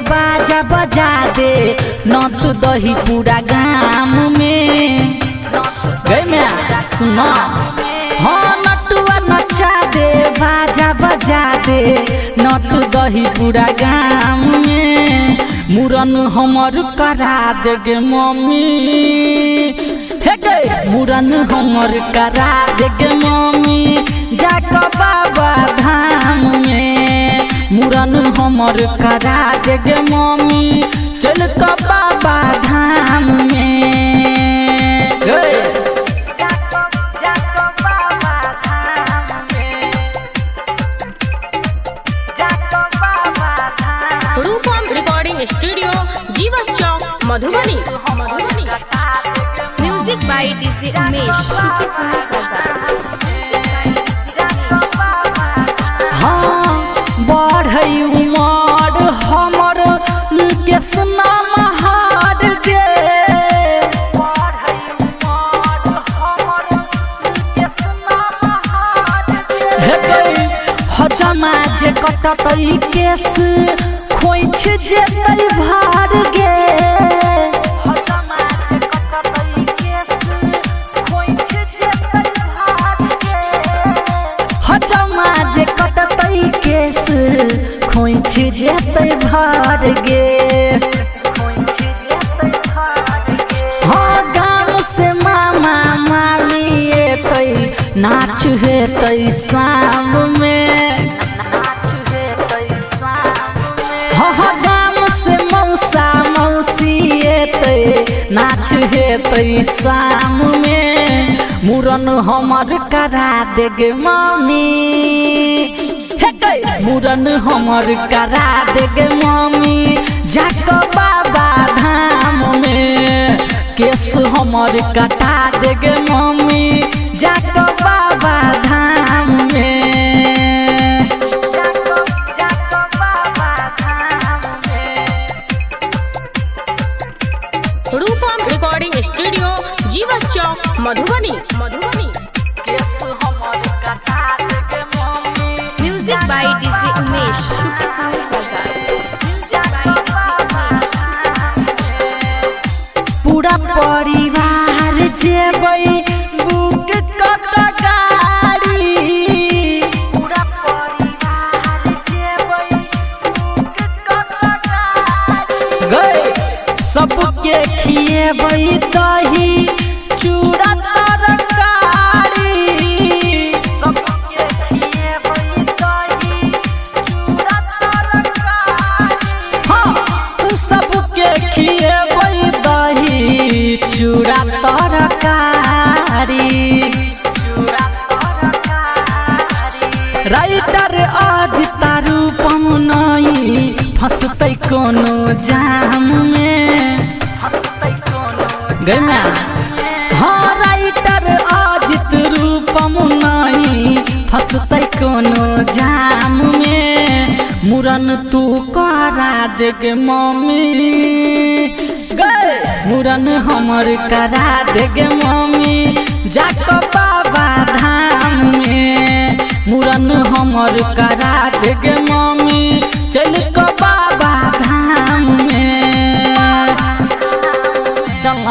बाजा बजा दे नत दही पूरा गाम में गए में सुनो हाँ नटुआ नचा दे बाजा बजा दे नत दही पूरा गाम में मुरन हमर करा दे गे मम्मी हे गे मुरन हमर करा दे गे मम्मी जाके बाबा धाम में मुरन हमर करा दे गे मम्मी चल के बाबा धाम में रूपम recording studio Jiwa Chowk Madhubani. Music by DJ Umesh हाँ बढ़ई उमर हमर केसना महार गे हजमा जे कटतई केस खोइछ जेतई भार गे हजमा जे कटतई केस खोइछ जेतई भार गे हाँ गाँव से मामा मामी एतई नाच हेतई शाम में हाँ गाँव से मौसा मौसी एतई नाच हेतई शाम में मुरन हमर करा दे गे मम्मी हे गे मुरन हमर करा दे गे मम्मी जाके बाबा धाम में केस हमर कटा दे गे मम्मी जाके बाबा धाम में रूपम रिकॉर्डिंग स्टूडियो जीवा चौक मधुबनी। केस हमर कटा दे गे mummy music by DJ Umesh पूरा परिवार जेबै बुक कक गाड़ी पूरा परिवार जेबै बुक कक गाड़ी गए सबके खिएबै दही चूड़ा तरकारी सबके खिएबै दही चूड़ा तरकारी हाँ सबके खिएबै दही चूड़ा तरकारी राइटर आज तारू पमुनई फंसतै कोनो जाम में गए में हाँ राइटर आज तारू पमुनई फंसतै कोनो जाम में मुरन तू करा दे गे मम्मी गए मुरन हमर करा दे गे मम्मी जाके बाबा धाम में मुरन हमर करा दे गे मम्मी चल के बाबा धाम में चल